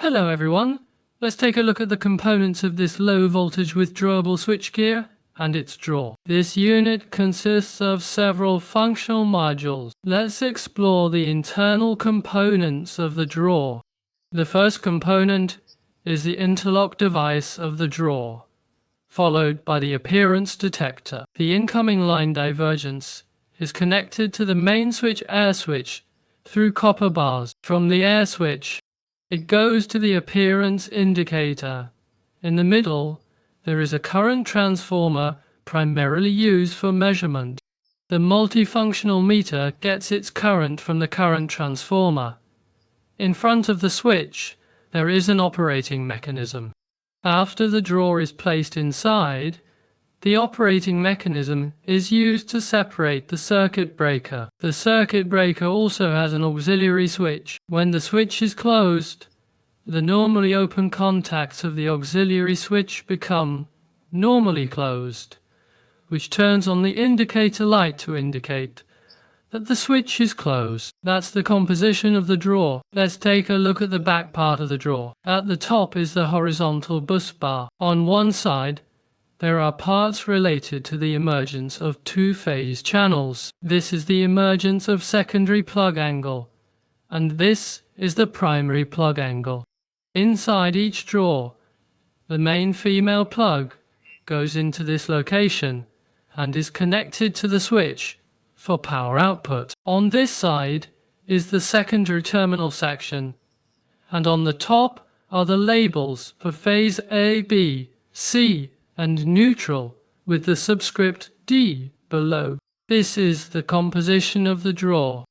Hello everyone, let's take a look at the components of this low voltage withdrawable switchgear and its drawer. This unit consists of several functional modules. Let's explore the internal components of the drawer. The first component is the interlock device of the drawer, followed by the appearance detector. The incoming line divergence is connected to the main switch air switch through copper bars. From the air switch, it goes to the appearance indicator. In the middle, there is a current transformer primarily used for measurement. The multifunctional meter gets its current from the current transformer. In front of the switch, there is an operating mechanism. After the drawer is placed inside, the operating mechanism is used to separate the circuit breaker. The circuit breaker also has an auxiliary switch. When the switch is closed, the normally open contacts of the auxiliary switch become normally closed, which turns on the indicator light to indicate that the switch is closed. That's the composition of the drawer. Let's take a look at the back part of the drawer. At the top is the horizontal bus bar. On one side, there are parts related to the emergence of two-phase channels. This is the emergence of secondary plug angle, and this is the primary plug angle. Inside each drawer, the main female plug goes into this location and is connected to the switch for power output. On this side is the secondary terminal section, and on the top are the labels for phase A, B, C, and neutral with the subscript D below. This is the composition of the drawer.